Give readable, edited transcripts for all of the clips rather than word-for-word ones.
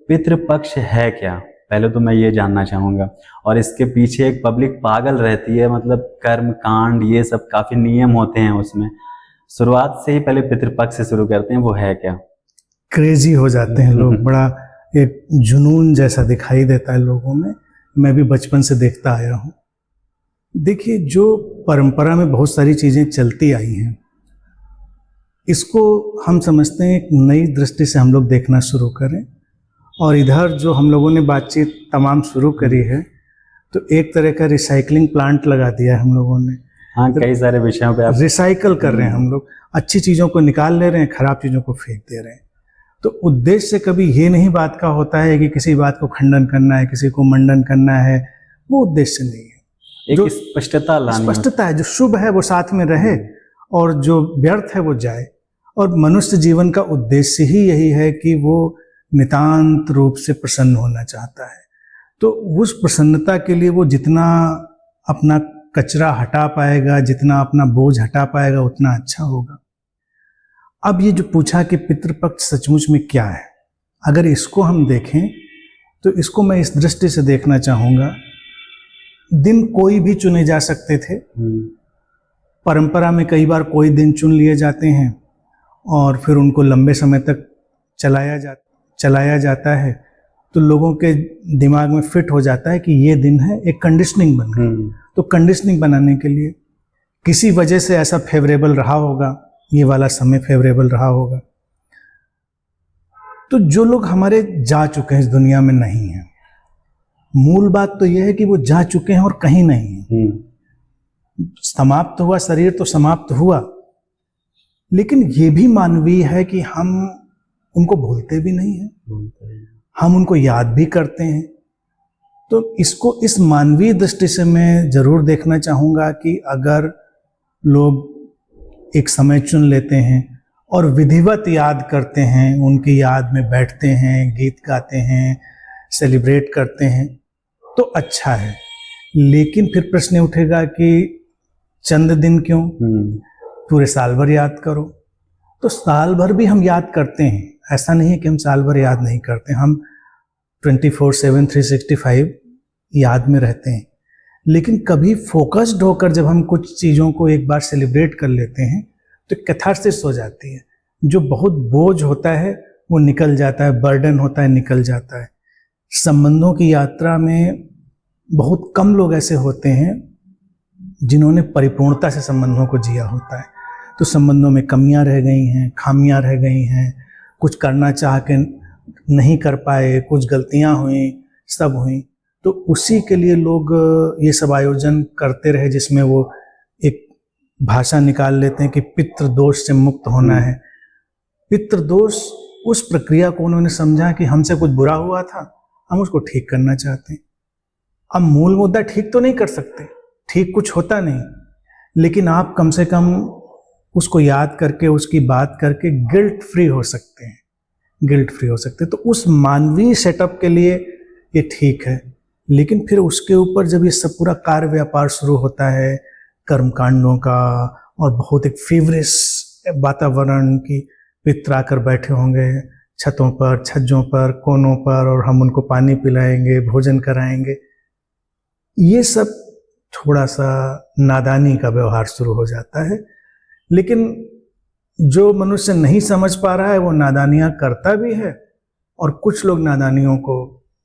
पितृपक्ष है क्या, पहले तो मैं ये जानना चाहूँगा। और इसके पीछे एक पब्लिक पागल रहती है, मतलब कर्म कांड ये सब काफ़ी नियम होते हैं उसमें, शुरुआत से ही पहले पितृपक्ष से शुरू करते हैं, वो है क्या? क्रेजी हो जाते हैं लोग, बड़ा एक जुनून जैसा दिखाई देता है लोगों में। मैं भी बचपन से देखता आया हूँ। देखिए, जो परंपरा में बहुत सारी चीज़ें चलती आई हैं, इसको हम समझते हैं एक नई दृष्टि से हम लोग देखना शुरू करें। और इधर जो हम लोगों ने बातचीत तमाम शुरू करी है, तो एक तरह का रिसाइकलिंग प्लांट लगा दिया है हम लोगों ने। हाँ, कई सारे विषयों पे आप रिसाइकल कर रहे हैं हम लोग, अच्छी चीज़ों को निकाल ले रहे हैं, खराब चीज़ों को फेंक दे रहे हैं। तो उद्देश्य कभी ये नहीं बात का होता है कि किसी बात को खंडन करना है, किसी को मंडन करना है, वो उद्देश्य नहीं है। एक स्पष्टता लानी, स्पष्टता है, जो शुभ है वो साथ में रहे और जो व्यर्थ है वो जाए। और मनुष्य जीवन का उद्देश्य ही यही है कि वो नितांत रूप से प्रसन्न होना चाहता है। तो उस प्रसन्नता के लिए वो जितना अपना कचरा हटा पाएगा, जितना अपना बोझ हटा पाएगा, उतना अच्छा होगा। अब ये जो पूछा कि पितृपक्ष सचमुच में क्या है, अगर इसको हम देखें तो इसको मैं इस दृष्टि से देखना चाहूँगा। दिन कोई भी चुने जा सकते थे। परंपरा में कई बार कोई दिन चुन लिए जाते हैं और फिर उनको लंबे समय तक चलाया जाता है, तो लोगों के दिमाग में फिट हो जाता है कि ये दिन है, एक कंडीशनिंग बन गई। तो कंडीशनिंग बनाने के लिए किसी वजह से ऐसा फेवरेबल रहा होगा, ये वाला समय फेवरेबल रहा होगा। तो जो लोग हमारे जा चुके हैं, इस दुनिया में नहीं हैं, मूल बात तो यह है कि वो जा चुके हैं और कहीं नहीं है। समाप्त हुआ शरीर तो समाप्त हुआ, लेकिन ये भी मानवीय है कि हम उनको भूलते भी नहीं हैं, हम उनको याद भी करते हैं। तो इसको इस मानवीय दृष्टि से मैं जरूर देखना चाहूँगा कि अगर लोग एक समय चुन लेते हैं और विधिवत याद करते हैं, उनकी याद में बैठते हैं, गीत गाते हैं, सेलिब्रेट करते हैं, तो अच्छा है। लेकिन फिर प्रश्न उठेगा कि चंद दिन क्यों, पूरे साल भर याद करो। तो साल भर भी हम याद करते हैं, ऐसा नहीं है कि हम साल भर याद नहीं करते। हम 24/7 365 याद में रहते हैं। लेकिन कभी फोकस्ड होकर जब हम कुछ चीज़ों को एक बार सेलिब्रेट कर लेते हैं तो कैथार्सिस हो जाती है। जो बहुत बोझ होता है वो निकल जाता है, बर्डन होता है निकल जाता है। संबंधों की यात्रा में बहुत कम लोग ऐसे होते हैं जिन्होंने परिपूर्णता से संबंधों को जिया होता है। तो संबंधों में कमियां रह गई हैं, खामियां रह गई हैं, कुछ करना चाह के नहीं कर पाए, कुछ गलतियां हुई, सब हुई। तो उसी के लिए लोग ये सब आयोजन करते रहे, जिसमें वो एक भाषा निकाल लेते हैं कि पितृदोष से मुक्त होना है। पितृदोष उस प्रक्रिया को उन्होंने समझा कि हमसे कुछ बुरा हुआ था, हम उसको ठीक करना चाहते हैं। अब मूल मुद्दा ठीक तो नहीं कर सकते, ठीक कुछ होता नहीं, लेकिन आप कम से कम उसको याद करके, उसकी बात करके गिल्ट फ्री हो सकते हैं, गिल्ट फ्री हो सकते हैं। तो उस मानवीय सेटअप के लिए ये ठीक है। लेकिन फिर उसके ऊपर जब ये सब पूरा कार्य व्यापार शुरू होता है कर्मकांडों का, और बहुत एक फीवरिश वातावरण की पितर आकर बैठे होंगे छतों पर, छज्जों पर, कोनों पर, और हम उनको पानी पिलाएंगे, भोजन कराएंगे, ये सब थोड़ा सा नादानी का व्यवहार शुरू हो जाता है। लेकिन जो मनुष्य नहीं समझ पा रहा है वो नादानियाँ करता भी है, और कुछ लोग नादानियों को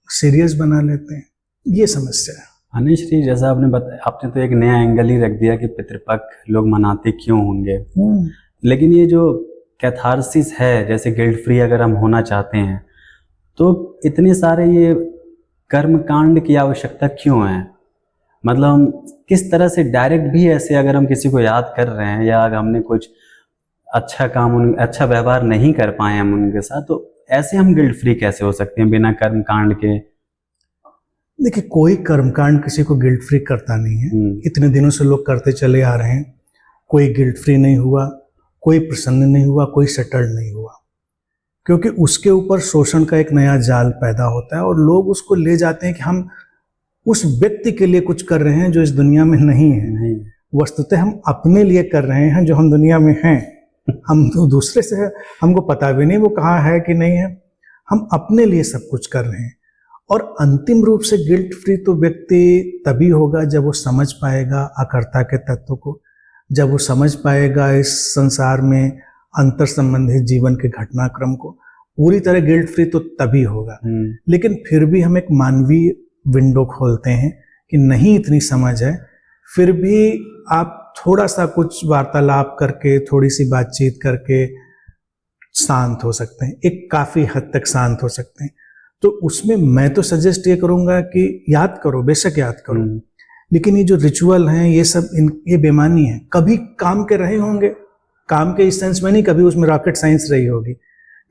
सीरियस बना लेते हैं। ये समस्या है। अनिश जी, जैसा आपने बताया, आपने तो एक नया एंगल ही रख दिया कि पितृपक्ष लोग मनाते क्यों होंगे। लेकिन ये जो कैथारसिस है, जैसे गिल्ट फ्री अगर हम होना चाहते हैं, तो इतने सारे ये कर्म कांड की आवश्यकता क्यों है? मतलब हम किस तरह से डायरेक्ट भी ऐसे अगर हम किसी को याद कर रहे हैं, या अगर हमने कुछ अच्छा काम, अच्छा व्यवहार नहीं कर पाए हम उनके साथ, तो ऐसे हम गिल्ट फ्री कैसे हो सकते हैं बिना कर्म कांड के? देखिए, कोई कर्मकांड किसी को गिल्ट फ्री करता नहीं है। इतने दिनों से लोग करते चले आ रहे हैं, कोई गिल्ट फ्री नहीं हुआ, कोई प्रसन्न नहीं हुआ, कोई सेटल्ड नहीं हुआ, क्योंकि उसके ऊपर शोषण का एक नया जाल पैदा होता है और लोग उसको ले जाते हैं कि हम उस व्यक्ति के लिए कुछ कर रहे हैं जो इस दुनिया में नहीं है। वस्तुतः हम अपने लिए कर रहे हैं जो हम दुनिया में हैं। हम तो दूसरे से है, हमको पता भी नहीं वो कहाँ है कि नहीं है। हम अपने लिए सब कुछ कर रहे हैं। और अंतिम रूप से गिल्ट फ्री तो व्यक्ति तभी होगा जब वो समझ पाएगा अकर्ता के तत्व को, जब वो समझ पाएगा इस संसार में अंतर संबंधित जीवन के घटनाक्रम को। पूरी तरह गिल्ट फ्री तो तभी होगा, लेकिन फिर भी हम एक मानवीय विंडो खोलते हैं कि नहीं इतनी समझ है, फिर भी आप थोड़ा सा कुछ वार्तालाप करके, थोड़ी सी बातचीत करके शांत हो सकते हैं, एक काफ़ी हद तक शांत हो सकते हैं। तो उसमें मैं तो सजेस्ट ये करूँगा कि याद करो, बेशक याद करो, लेकिन ये जो रिचुअल हैं ये सब ये बेमानी है। कभी काम के रहे होंगे, काम के इस सेंस में नहीं, कभी उसमें रॉकेट साइंस रही होगी।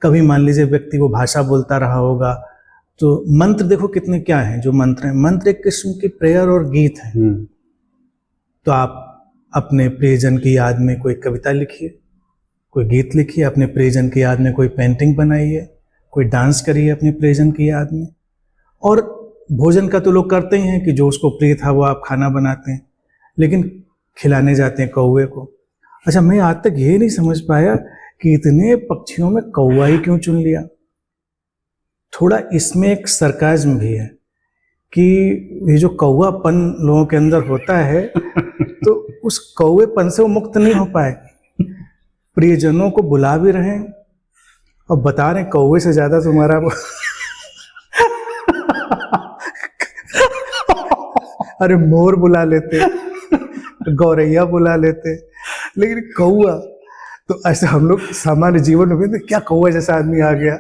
कभी मान लीजिए व्यक्ति वो भाषा बोलता रहा होगा, तो मंत्र देखो कितने क्या हैं जो मंत्र हैं। मंत्र एक किस्म की प्रेयर और गीत है। तो आप अपने प्रियजन की याद में कोई कविता लिखिए, कोई गीत लिखिए, अपने प्रियजन की याद में कोई पेंटिंग बनाइए, कोई डांस करिए अपने प्रियजन की याद में। और भोजन का तो लोग करते ही हैं कि जो उसको प्रिय था वो आप खाना बनाते हैं, लेकिन खिलाने जाते हैं कौवे को। अच्छा, मैं आज तक ये नहीं समझ पाया कि इतने पक्षियों में कौवा ही क्यों चुन लिया। थोड़ा इसमें एक सरकाज़्म भी है कि ये जो कौवापन लोगों के अंदर होता है तो उस कौवेपन से वो मुक्त नहीं हो पाए। प्रियजनों को बुला भी रहे हैं और बता रहे हैं कौवे से ज्यादा तुम्हारा वो अरे मोर बुला लेते, गौरैया बुला लेते, लेकिन कौवा तो ऐसे हम लोग सामान्य जीवन में क्या कौवा जैसा आदमी आ गया।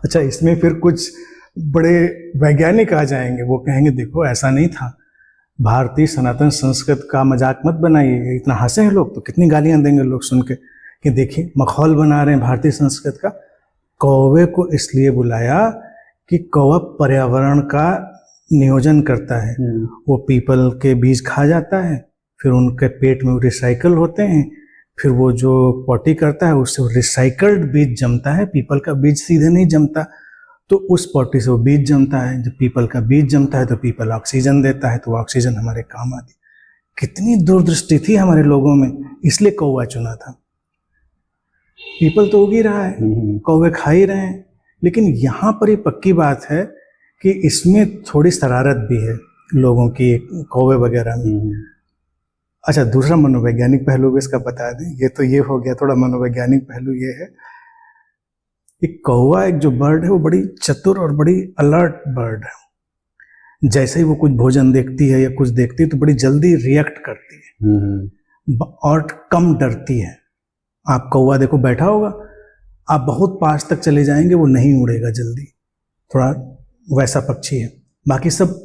अच्छा, इसमें फिर कुछ बड़े वैज्ञानिक आ जाएंगे, वो कहेंगे देखो ऐसा नहीं था, भारतीय सनातन संस्कृत का मजाक मत बनाइए। इतना हंसे हैं लोग तो कितनी गालियां देंगे लोग सुन के कि देखिए मखौल बना रहे हैं भारतीय संस्कृत का। कौवे को इसलिए बुलाया कि कौवा पर्यावरण का नियोजन करता है। वो पीपल के बीज खा जाता है, फिर उनके पेट में रिसाइकल होते हैं, फिर वो जो पॉटी करता है उससे रिसाइकल्ड बीज जमता है। पीपल का बीज सीधे नहीं जमता, तो उस पॉटी से वो बीज जमता है। जब पीपल का बीज जमता है तो पीपल ऑक्सीजन देता है, तो ऑक्सीजन हमारे काम आती। कितनी दूरदृष्टि थी हमारे लोगों में, इसलिए कौवा चुना था। पीपल तो उग ही रहा है, कौवे खा ही रहे हैं, लेकिन यहाँ पर ये पक्की बात है कि इसमें थोड़ी शरारत भी है लोगों की, कौवे वगैरह में। अच्छा, दूसरा मनोवैज्ञानिक पहलू भी इसका बता दें। ये तो ये हो गया, थोड़ा मनोवैज्ञानिक पहलू ये है कि कौवा एक जो बर्ड है वो बड़ी चतुर और बड़ी अलर्ट बर्ड है। जैसे ही वो कुछ भोजन देखती है या कुछ देखती है तो बड़ी जल्दी रिएक्ट करती है और कम डरती है। आप कौवा देखो बैठा होगा, आप बहुत पास तक चले जाएंगे वो नहीं उड़ेगा जल्दी, थोड़ा वैसा पक्षी है। बाकी सब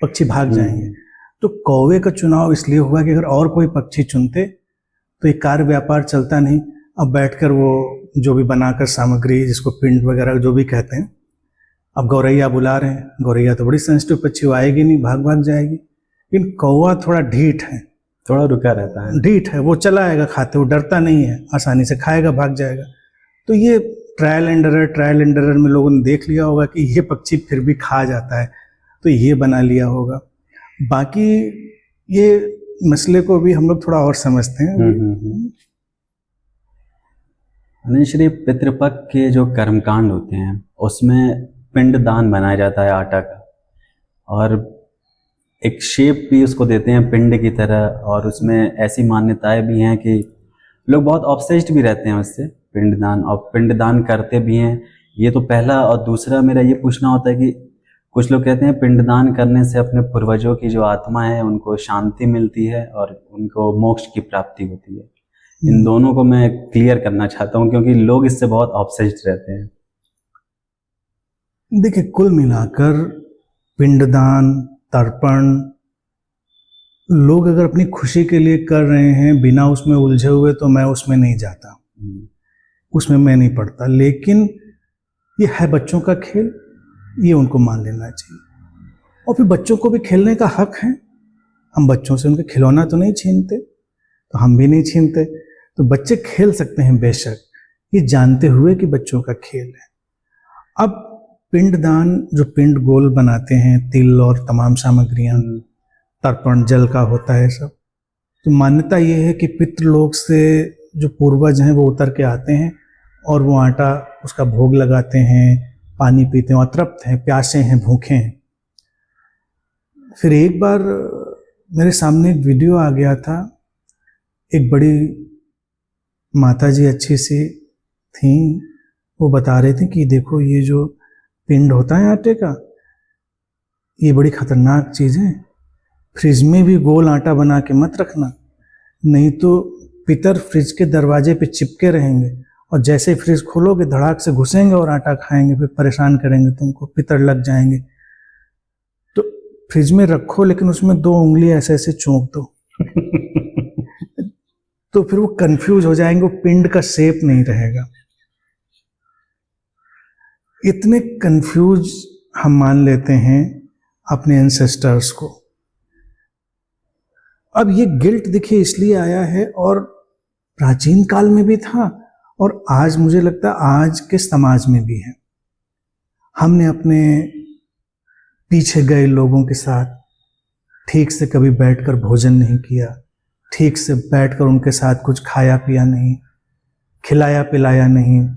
पक्षी भाग जाएंगे। तो कौवे का चुनाव इसलिए हुआ कि अगर और कोई पक्षी चुनते तो ये कार्य व्यापार चलता नहीं। अब बैठकर वो जो भी बनाकर सामग्री, जिसको पिंड वगैरह जो भी कहते हैं, अब गौरैया बुला रहे हैं, गौरैया तो बड़ी सेंसिटिव पक्षी, वो आएगी नहीं, भाग भाग जाएगी। लेकिन कौवा थोड़ा ढीठ है, थोड़ा रुका रहता है, ढीठ है, वो चला आएगा खाते, वो डरता नहीं है, आसानी से खाएगा, भाग जाएगा। तो ये ट्रायल एंड एरर में लोगों ने देख लिया होगा कि ये पक्षी फिर भी खा जाता है, तो ये बना लिया होगा। बाकी ये मसले को भी हम लोग थोड़ा और समझते हैं। श्री पितृपक्ष के जो कर्मकांड होते हैं उसमें पिंडदान बनाया जाता है आटा का, और एक शेप भी उसको देते हैं पिंड की तरह, और उसमें ऐसी मान्यताएं भी हैं कि लोग बहुत ऑब्सेस्ड भी रहते हैं उससे, पिंडदान, और पिंडदान करते भी हैं। ये तो पहला। और दूसरा मेरा ये पूछना होता है कि कुछ लोग कहते हैं पिंडदान करने से अपने पूर्वजों की जो आत्मा है उनको शांति मिलती है और उनको मोक्ष की प्राप्ति होती है। इन दोनों को मैं क्लियर करना चाहता हूँ क्योंकि लोग इससे बहुत ऑब्सेस्ड रहते हैं। देखिए, कुल मिलाकर पिंडदान, तर्पण, लोग अगर अपनी खुशी के लिए कर रहे हैं बिना उसमें उलझे हुए, तो मैं उसमें नहीं जाता, उसमें मैं नहीं पढ़ता। लेकिन ये है बच्चों का खेल, ये उनको मान लेना चाहिए। और फिर बच्चों को भी खेलने का हक है। हम बच्चों से उनके खिलौना तो नहीं छीनते, तो हम भी नहीं छीनते, तो बच्चे खेल सकते हैं बेशक, ये जानते हुए कि बच्चों का खेल है। अब पिंडदान, जो पिंड गोल बनाते हैं, तिल और तमाम सामग्रियां, तर्पण जल का होता है सब, तो मान्यता ये है कि पितृलोक से जो पूर्वज हैं वो उतर के आते हैं और वो आटा उसका भोग लगाते हैं, पानी पीते हैं, अतृप्त हैं, प्यासे हैं, भूखे हैं। फिर एक बार मेरे सामने एक वीडियो आ गया था, एक बड़ी माताजी अच्छी सी थी, वो बता रहे थे कि देखो ये जो पिंड होता है आटे का, ये बड़ी खतरनाक चीज़ है, फ्रिज में भी गोल आटा बना के मत रखना, नहीं तो पितर फ्रिज के दरवाजे पे चिपके रहेंगे और जैसे ही फ्रिज खोलोगे धड़ाक से घुसेंगे और आटा खाएंगे, फिर परेशान करेंगे तुमको, पितर लग जाएंगे। तो फ्रिज में रखो लेकिन उसमें 2 उंगली ऐसे ऐसे चोंक दो तो फिर वो कंफ्यूज हो जाएंगे, वो पिंड का शेप नहीं रहेगा। इतने कंफ्यूज हम मान लेते हैं अपने एंसेस्टर्स को। अब ये गिल्ट देखिए इसलिए आया है, और प्राचीन काल में भी था और आज मुझे लगता है आज के समाज में भी है। हमने अपने पीछे गए लोगों के साथ ठीक से कभी बैठकर भोजन नहीं किया, ठीक से बैठकर उनके साथ कुछ खाया पिया नहीं, खिलाया पिलाया नहीं,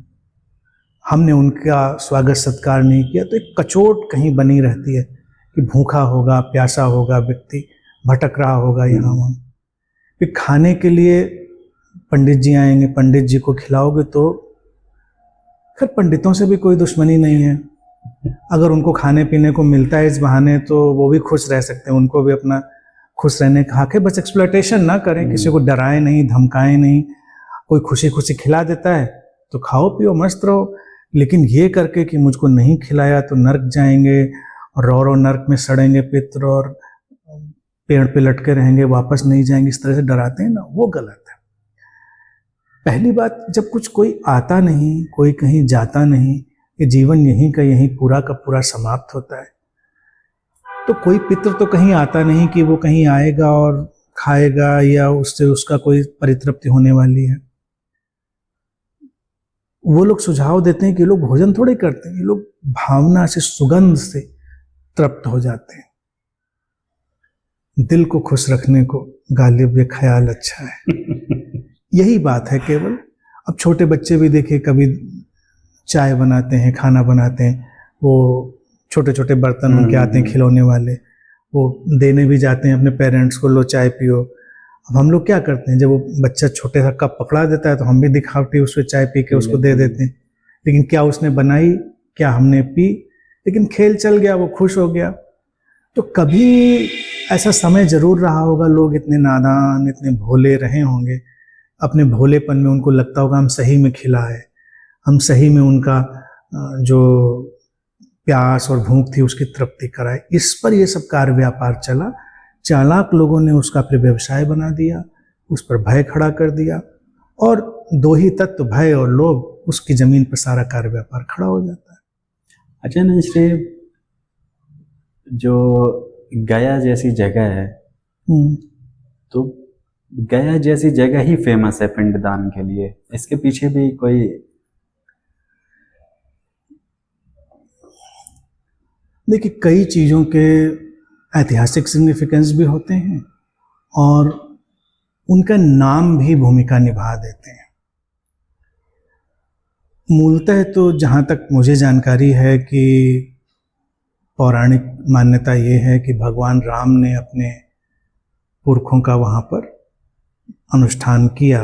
हमने उनका स्वागत सत्कार नहीं किया, तो एक कचोट कहीं बनी रहती है कि भूखा होगा, प्यासा होगा, व्यक्ति भटक रहा होगा यहाँ वहाँ। फिर खाने के लिए पंडित जी आएंगे, पंडित जी को खिलाओगे तो खैर पंडितों से भी कोई दुश्मनी नहीं है, अगर उनको खाने पीने को मिलता है इस बहाने तो वो भी खुश रह सकते हैं, उनको भी अपना खुश रहने का हक है। बस एक्सप्लॉयटेशन ना करें, किसी को डराएं नहीं, धमकाएं नहीं। कोई खुशी खुशी खिला देता है तो खाओ पियो मस्त रहो, लेकिन ये करके कि मुझको नहीं खिलाया तो नर्क जाएंगे और रो नर्क में सड़ेंगे पितर और पेड़ पे लटके रहेंगे, वापस नहीं जाएंगे, इस तरह से डराते हैं ना, वो गलत है। पहली बात, जब कुछ कोई आता नहीं, कोई कहीं जाता नहीं, ये जीवन यहीं का यहीं पूरा का पूरा समाप्त होता है, तो कोई पितर तो कहीं आता नहीं कि वो कहीं आएगा और खाएगा या उससे उसका कोई परितृप्ति होने वाली है। वो लोग सुझाव देते हैं कि लोग भोजन थोड़े करते हैं, ये लोग भावना से, सुगंध से तृप्त हो जाते हैं। दिल को खुश रखने को गालिब ये ख्याल अच्छा है यही बात है केवल। अब छोटे बच्चे भी देखिए कभी चाय बनाते हैं, खाना बनाते हैं, वो छोटे छोटे बर्तन उनके आते हैं खिलौने वाले, वो देने भी जाते हैं अपने पेरेंट्स को, लो चाय पियो। अब हम लोग क्या करते हैं, जब वो बच्चा छोटे सा कप पकड़ा देता है तो हम भी दिखावटी उसमें चाय पी के उसको दे देते हैं, लेकिन क्या उसने बनाई, क्या हमने पी, लेकिन खेल चल गया, वो खुश हो गया। तो कभी ऐसा समय जरूर रहा होगा, लोग इतने नादान, इतने भोले रहे होंगे, अपने भोलेपन में उनको लगता होगा हम सही में खिलाए, हम सही में उनका जो प्यास और भूख थी उसकी तृप्ति कराए। इस पर ये सब कार्य व्यापार चला। चालाक लोगों ने उसका फिर व्यवसाय बना दिया, उस पर भय खड़ा कर दिया, और 2 ही तत्व, भय और लोभ, उसकी जमीन पर सारा कार्य व्यापार खड़ा हो जाता है। अच्छा नंश्री, जो गया जैसी जगह है, तो गया जैसी जगह ही फेमस है पिंडदान के लिए, इसके पीछे भी कोई? देखिए, कई चीज़ों के ऐतिहासिक सिग्निफिकेंस भी होते हैं और उनका नाम भी भूमिका निभा देते हैं। मूलतः तो जहाँ तक मुझे जानकारी है कि पौराणिक मान्यता ये है कि भगवान राम ने अपने पुरखों का वहाँ पर अनुष्ठान किया,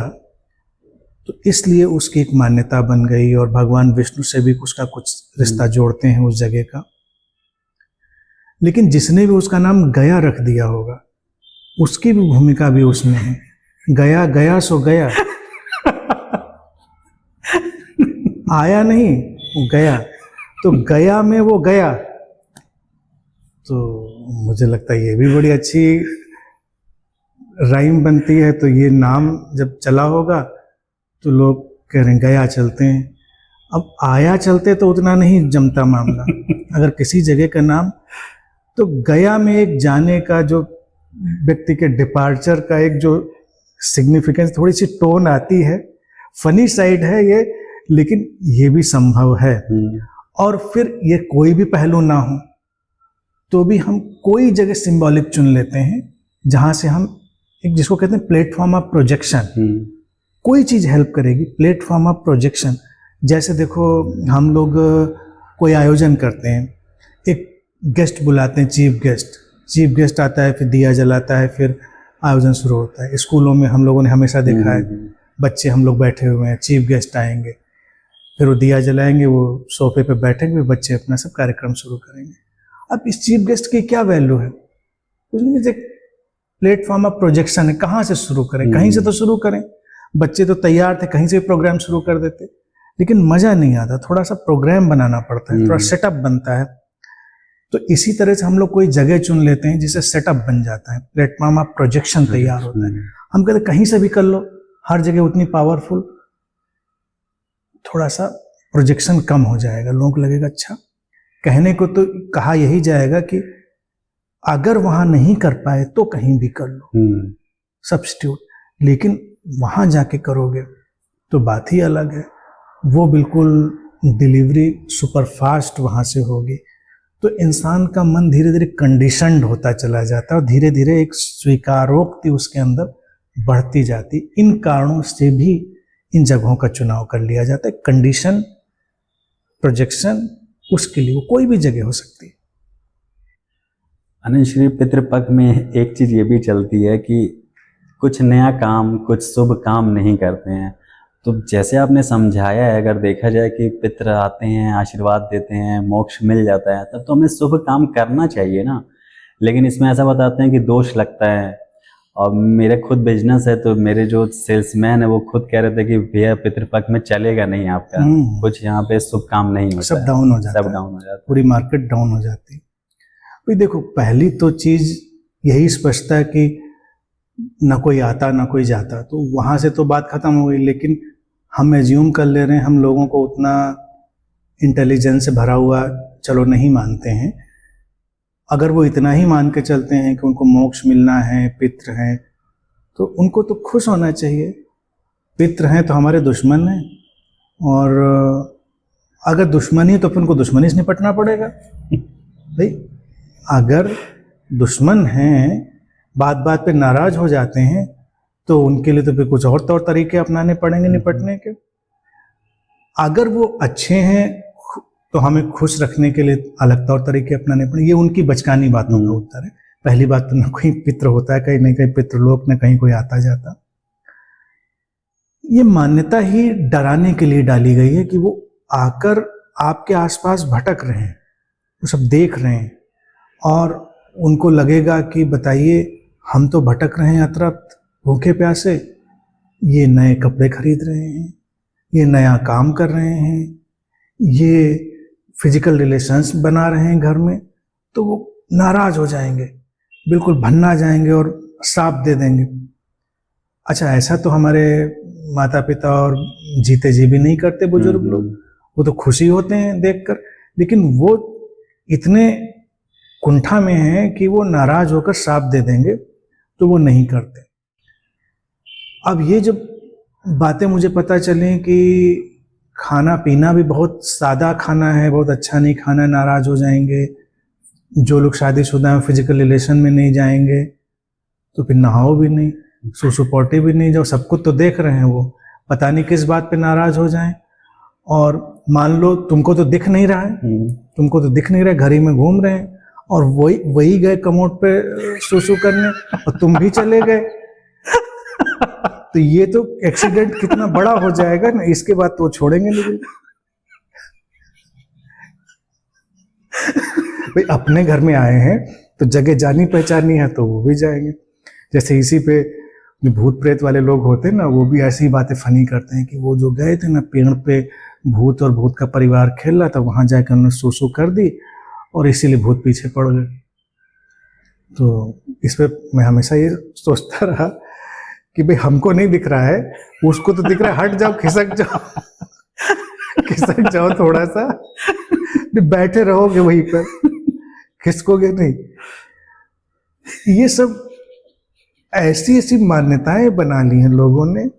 तो इसलिए उसकी एक मान्यता बन गई, और भगवान विष्णु से भी उसका कुछ रिश्ता जोड़ते हैं उस जगह का। लेकिन जिसने भी उसका नाम गया रख दिया होगा, उसकी भी भूमिका भी उसमें है। गया गया सो गया आया नहीं, वो गया, तो गया में वो गया। तो मुझे लगता है ये भी बड़ी अच्छी राइम बनती है। तो ये नाम जब चला होगा तो लोग कह रहे हैं गया चलते हैं। अब आया चलते तो उतना नहीं जमता मामला। अगर किसी जगह का नाम, तो गया में एक जाने का, जो व्यक्ति के डिपार्चर का एक जो सिग्निफिकेंस, थोड़ी सी टोन आती है, फनी साइड है ये, लेकिन ये भी संभव है। और फिर ये कोई भी पहलू ना हो तो भी हम कोई जगह सिंबॉलिक चुन लेते हैं जहाँ से हम एक, जिसको कहते हैं प्लेटफॉर्म ऑफ प्रोजेक्शन, कोई चीज़ हेल्प करेगी, प्लेटफॉर्म ऑफ प्रोजेक्शन। जैसे देखो हम लोग कोई आयोजन करते हैं, एक गेस्ट बुलाते हैं, चीफ गेस्ट आता है, फिर दिया जलाता है, फिर आयोजन शुरू होता है। स्कूलों में हम लोगों ने हमेशा देखा है, बच्चे हम लोग बैठे हुए हैं, चीफ गेस्ट आएंगे, फिर वो दिया जलाएंगे, वो सोफे पे बैठेंगे, बच्चे अपना सब कार्यक्रम शुरू करेंगे। अब इस चीफ गेस्ट की क्या वैल्यू है? कुछ नहीं, एक प्लेटफॉर्म ऑफ प्रोजेक्शन है। कहाँ से शुरू करें? कहीं से तो शुरू करें। बच्चे तो तैयार थे, कहीं से भी प्रोग्राम शुरू कर देते, लेकिन मज़ा नहीं आता, थोड़ा सा प्रोग्राम बनाना पड़ता है, थोड़ा सेटअप बनता है। तो इसी तरह से हम लोग कोई जगह चुन लेते हैं जिससे सेटअप बन जाता है, प्लेटफॉर्म ऑफ प्रोजेक्शन तैयार होता है। हम कहते कहीं से भी कर लो, हर जगह उतनी पावरफुल, थोड़ा सा प्रोजेक्शन कम हो जाएगा, लोगों को लगेगा अच्छा। कहने को तो कहा यही जाएगा कि अगर वहां नहीं कर पाए तो कहीं भी कर लो सब्स्टिट्यूट, लेकिन वहां जाके करोगे तो बात ही अलग है। वो बिल्कुल डिलीवरी सुपर फास्ट वहां से होगी। तो इंसान का मन धीरे धीरे कंडीशनड होता चला जाता है और धीरे धीरे एक स्वीकारोक्ति उसके अंदर बढ़ती जाती। इन कारणों से भी इन जगहों का चुनाव कर लिया जाता है। कंडीशन, प्रोजेक्शन, उसके लिए वो कोई भी जगह हो सकती है। अनिल श्री, पितृपक्ष में एक चीज़ ये भी चलती है कि कुछ नया काम, कुछ शुभ काम नहीं करते हैं। तो जैसे आपने समझाया है, अगर देखा जाए कि पितृ आते हैं, आशीर्वाद देते हैं, मोक्ष मिल जाता है, तब तो हमें शुभ काम करना चाहिए ना। लेकिन इसमें ऐसा बताते हैं कि दोष लगता है। और मेरे खुद बिजनेस है, तो मेरे जो सेल्समैन है वो खुद कह रहे थे कि भैया पितृपक्ष में चलेगा नहीं आपका, कुछ यहाँ पे शुभ काम नहीं होता, सब डाउन हो जाता है, सब डाउन हो जाता है, पूरी मार्केट डाउन हो जाती है। भाई देखो, पहली तो चीज़ यही स्पष्टता है कि न कोई आता न कोई जाता, तो वहाँ से तो बात खत्म हो गई। लेकिन हम एज्यूम कर ले रहे हैं, हम लोगों को उतना इंटेलिजेंस से भरा हुआ चलो नहीं मानते हैं। अगर वो इतना ही मान के चलते हैं कि उनको मोक्ष मिलना है, पितृ हैं, तो उनको तो खुश होना चाहिए। पितृ हैं तो हमारे दुश्मन हैं, और अगर दुश्मन ही तो फिर उनको दुश्मनी से निपटना पड़ेगा। भाई अगर दुश्मन हैं, बात बात पे नाराज हो जाते हैं, तो उनके लिए तो फिर कुछ और तौर तरीके अपनाने पड़ेंगे निपटने के। अगर वो अच्छे हैं तो हमें खुश रखने के लिए अलग तौर तरीके अपनाने पड़ेंगे। ये उनकी बचकानी बातों का उत्तर है। पहली बात तो न कोई पितृ होता है, कहीं न कहीं पितृलोक में कहीं कोई आता जाता। ये मान्यता ही डराने के लिए डाली गई है कि वो आकर आपके आसपास भटक रहे हैं, वो सब देख रहे हैं, और उनको लगेगा कि बताइए, हम तो भटक रहे हैं अतृप्त, भूखे प्यासे, ये नए कपड़े खरीद रहे हैं, ये नया काम कर रहे हैं, ये फिजिकल रिलेशंस बना रहे हैं घर में, तो वो नाराज हो जाएंगे, बिल्कुल भन्ना जाएंगे और श्राप दे देंगे। अच्छा, ऐसा तो हमारे माता पिता और जीते जी भी नहीं करते बुजुर्ग लोग, वो तो खुशी होते हैं देखकर। लेकिन वो इतने कुंठा में हैं कि वो नाराज होकर श्राप दे देंगे, तो वो नहीं करते। अब ये जब बातें मुझे पता चलें कि खाना पीना भी बहुत सादा खाना है, बहुत अच्छा नहीं खाना है, नाराज हो जाएंगे। जो लोग शादीशुदा हैं फिजिकल रिलेशन में नहीं जाएंगे, तो फिर नहाओ भी नहीं, सूसू पोटी भी नहीं जाओ, सब कुछ तो देख रहे हैं, वो पता नहीं किस बात पे नाराज हो जाएं। और मान लो तुमको तो दिख नहीं रहा है, तुमको तो दिख नहीं रहा है, घर ही में घूम रहे हैं, और वही गए कमोड पे सूसू करने और तुम भी चले गए, तो ये तो एक्सीडेंट कितना बड़ा हो जाएगा ना, इसके बाद तो छोड़ेंगे नहीं। भाई अपने घर में आए हैं तो जगह जानी पहचानी है तो वो भी जाएंगे। जैसे इसी पे भूत प्रेत वाले लोग होते हैं ना, वो भी ऐसी बातें फनी करते हैं कि वो जो गए थे ना पेड़ पे, भूत और भूत का परिवार खेल रहा था, वहां जाकर उन्होंने सूसू कर दी और इसीलिए भूत पीछे पड़ गए। तो इस पे मैं हमेशा ये सोचता रहा कि भाई हमको नहीं दिख रहा है, उसको तो दिख रहा है, हट जाओ, खिसक जाओ, खिसक जाओ थोड़ा सा, बैठे रहोगे वहीं पर, खिसकोगे नहीं। ये सब ऐसी ऐसी मान्यताएं बना ली हैं लोगों ने,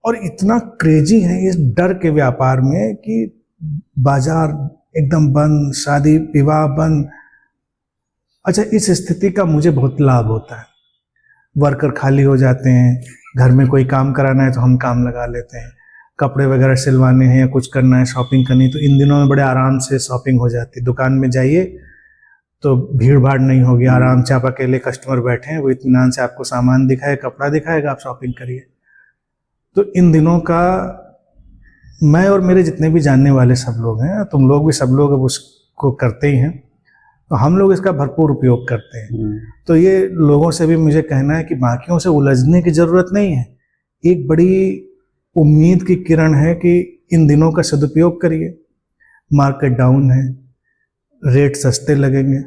और इतना क्रेजी है इस डर के व्यापार में कि बाजार एकदम बंद, शादी विवाह बंद। अच्छा, इस स्थिति का मुझे बहुत लाभ होता है। वर्कर खाली हो जाते हैं, घर में कोई काम कराना है तो हम काम लगा लेते हैं, कपड़े वगैरह सिलवाने हैं या कुछ करना है, शॉपिंग करनी, तो इन दिनों में बड़े आराम से शॉपिंग हो जाती है। दुकान में जाइए तो भीड़ भाड़ नहीं होगी, आराम से आप अकेले कस्टमर बैठे हैं, वो इत्मीनान से आपको सामान दिखाए, कपड़ा दिखाएगा, आप शॉपिंग करिए। तो इन दिनों का मैं और मेरे जितने भी जानने वाले सब लोग हैं, तुम लोग भी सब लोग अब उसको करते ही हैं, तो हम लोग इसका भरपूर उपयोग करते हैं। तो ये लोगों से भी मुझे कहना है कि बाकियों से उलझने की ज़रूरत नहीं है। एक बड़ी उम्मीद की किरण है कि इन दिनों का सदुपयोग करिए। मार्केट डाउन है, रेट सस्ते लगेंगे,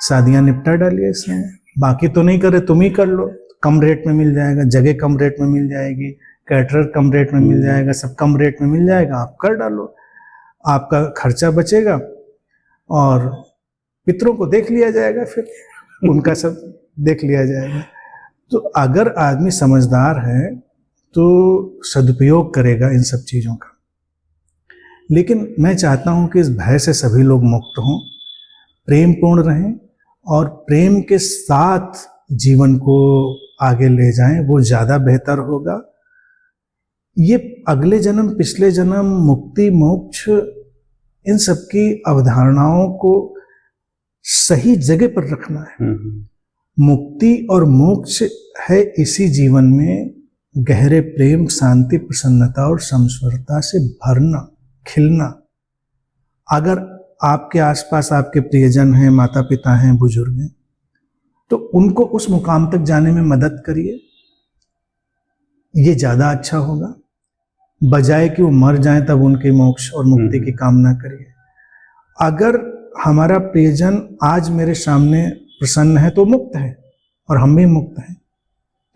शादियां निपटा डालिए इसमें। बाकी तो नहीं करे, तुम ही कर लो, कम रेट में मिल जाएगा, जगह कम रेट में मिल जाएगी, कैटरर कम रेट में मिल जाएगा, सब कम रेट में मिल जाएगा, आप कर डालो, आपका खर्चा बचेगा और पितरों को देख लिया जाएगा, फिर उनका सब देख लिया जाएगा। तो अगर आदमी समझदार है तो सदुपयोग करेगा इन सब चीज़ों का। लेकिन मैं चाहता हूं कि इस भय से सभी लोग मुक्त हों, प्रेम पूर्ण रहें और प्रेम के साथ जीवन को आगे ले जाएं, वो ज़्यादा बेहतर होगा। ये अगले जन्म, पिछले जन्म, मुक्ति, मोक्ष, इन सब की अवधारणाओं को सही जगह पर रखना है। मुक्ति और मोक्ष है इसी जीवन में गहरे प्रेम, शांति, प्रसन्नता और समस्वरता से भरना, खिलना। अगर आपके आसपास आपके प्रियजन हैं, माता पिता हैं, बुजुर्ग हैं, तो उनको उस मुकाम तक जाने में मदद करिए, ये ज़्यादा अच्छा होगा, बजाय कि वो मर जाएं तब उनके मोक्ष और मुक्ति की कामना करिए। अगर हमारा प्रियजन आज मेरे सामने प्रसन्न है तो मुक्त है और हम भी मुक्त हैं।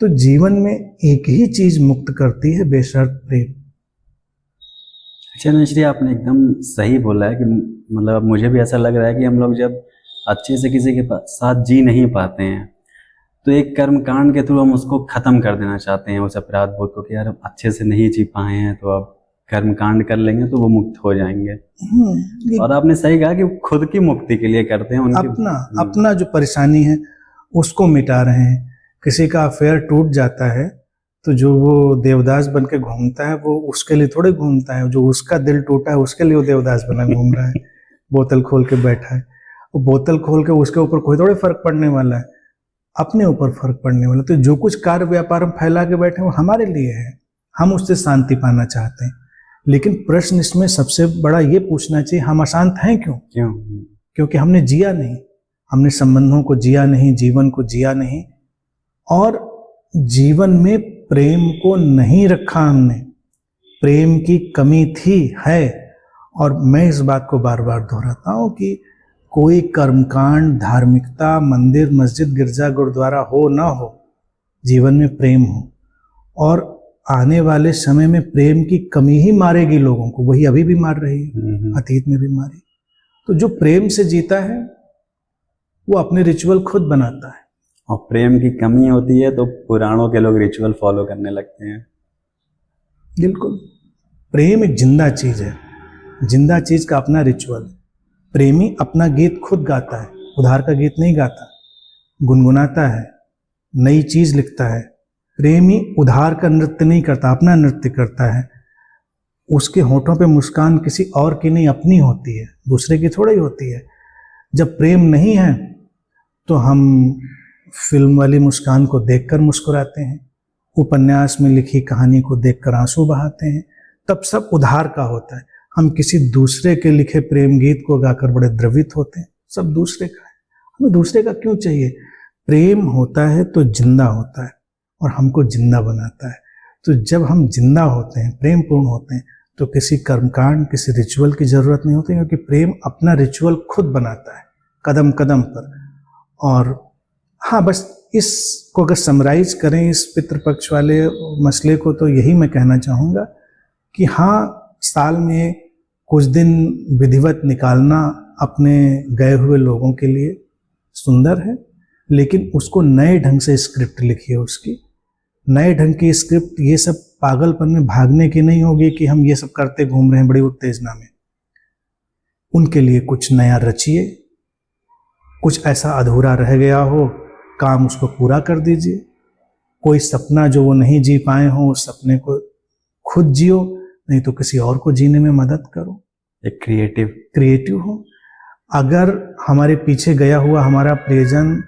तो जीवन में एक ही चीज मुक्त करती है, बेशर्त प्रेम। चंद्र श्री, आपने एकदम सही बोला है कि मतलब मुझे भी ऐसा लग रहा है कि हम लोग जब अच्छे से किसी के साथ जी नहीं पाते हैं तो एक कर्म कांड के थ्रू हम उसको खत्म कर देना चाहते हैं, उस अपराध बोध को, कि यार हम अच्छे से नहीं जी पाए हैं तो अब कर्म कांड कर लेंगे तो वो मुक्त हो जाएंगे। और आपने सही कहा कि खुद की मुक्ति के लिए करते हैं, उनकी अपना जो परेशानी है उसको मिटा रहे हैं। किसी का अफेयर टूट जाता है तो जो वो देवदास बन के घूमता है वो उसके लिए थोड़े घूमता है, जो उसका दिल टूटा है उसके लिए वो देवदास बना घूम रहा है, बोतल खोल के बैठा है। वो बोतल खोल के उसके ऊपर कोई थोड़े फर्क पड़ने वाला है, अपने ऊपर फर्क पड़ने वाला। तो जो कुछ कार्य व्यापार हम फैला के बैठे वो हमारे लिए है, हम उससे शांति पाना चाहते हैं। लेकिन प्रश्न इसमें सबसे बड़ा ये पूछना चाहिए, हम अशांत हैं क्यों? क्योंकि हमने जिया नहीं, हमने संबंधों को जिया नहीं, जीवन को जिया नहीं, और जीवन में प्रेम को नहीं रखा हमने। प्रेम की कमी थी, है, और मैं इस बात को बार बार दोहराता हूँ कि कोई कर्मकांड, धार्मिकता, मंदिर, मस्जिद, गिरजा, गुरुद्वारा हो ना हो, जीवन में प्रेम हो। और आने वाले समय में प्रेम की कमी ही मारेगी लोगों को, वही अभी भी मार रही है, अतीत में भी मारी। तो जो प्रेम से जीता है वो अपने रिचुअल खुद बनाता है। और प्रेम की कमी होती है तो पुराणों के लोग रिचुअल फॉलो करने लगते हैं। बिल्कुल, प्रेम एक जिंदा चीज है, जिंदा चीज का अपना रिचुअल। प्रेमी अपना गीत खुद गाता है, उधार का गीत नहीं गाता, गुनगुनाता है, नई चीज लिखता है। प्रेमी उधार का नृत्य नहीं करता, अपना नृत्य करता है। उसके होठों पे मुस्कान किसी और की नहीं, अपनी होती है, दूसरे की थोड़ी होती है। जब प्रेम नहीं है तो हम फिल्म वाली मुस्कान को देखकर मुस्कुराते हैं, उपन्यास में लिखी कहानी को देखकर आंसू बहाते हैं, तब सब उधार का होता है। हम किसी दूसरे के लिखे प्रेम गीत को गाकर बड़े द्रवित होते हैं, सब दूसरे का है, हमें दूसरे का क्यों चाहिए? प्रेम होता है तो जिंदा होता है और हमको जिंदा बनाता है। तो जब हम जिंदा होते हैं, प्रेम पूर्ण होते हैं, तो किसी कर्मकांड, किसी रिचुअल की जरूरत नहीं होती, क्योंकि प्रेम अपना रिचुअल खुद बनाता है कदम कदम पर। और हाँ, बस इसको अगर समराइज करें, इस पितृपक्ष वाले मसले को, तो यही मैं कहना चाहूँगा कि हाँ, साल में कुछ दिन विधिवत निकालना अपने गए हुए लोगों के लिए सुंदर है, लेकिन उसको नए ढंग से स्क्रिप्ट लिखिए, उसकी नए ढंग की स्क्रिप्ट। ये सब पागलपन में भागने की नहीं होगी कि हम ये सब करते घूम रहे हैं बड़ी उत्तेजना में। उनके लिए कुछ नया रचिए, कुछ ऐसा अधूरा रह गया हो काम उसको पूरा कर दीजिए, कोई सपना जो वो नहीं जी पाए हों उस सपने को खुद जियो, नहीं तो किसी और को जीने में मदद करो। एक क्रिएटिव हो। अगर हमारे पीछे गया हुआ हमारा प्रियजन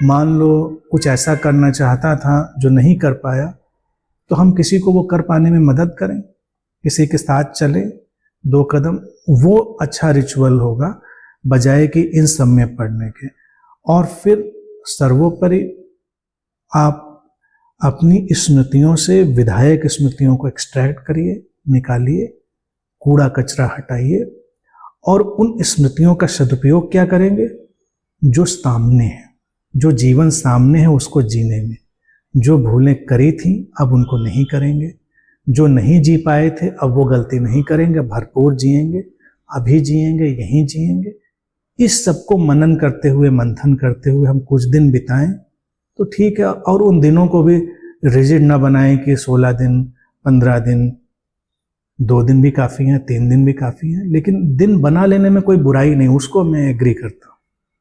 मान लो कुछ ऐसा करना चाहता था जो नहीं कर पाया, तो हम किसी को वो कर पाने में मदद करें, किसी के साथ चले 2 कदम, वो अच्छा रिचुअल होगा बजाय कि इन सब में पढ़ने के। और फिर सर्वोपरि आप अपनी स्मृतियों से विधायक स्मृतियों को एक्सट्रैक्ट करिए, निकालिए, कूड़ा कचरा हटाइए और उन स्मृतियों का सदुपयोग क्या करेंगे, जो सामने है, जो जीवन सामने है उसको जीने में। जो भूलें करी थी अब उनको नहीं करेंगे, जो नहीं जी पाए थे अब वो गलती नहीं करेंगे, भरपूर जिएंगे, अभी जिएंगे, यहीं जिएंगे। इस सब को मनन करते हुए, मंथन करते हुए हम कुछ दिन बिताएं तो ठीक है। और उन दिनों को भी रिजिड ना बनाएं कि 16 दिन, 15 दिन, 2 दिन भी काफ़ी हैं, 3 दिन भी काफ़ी हैं, लेकिन दिन बना लेने में कोई बुराई नहीं, उसको मैं एग्री करता हूँ।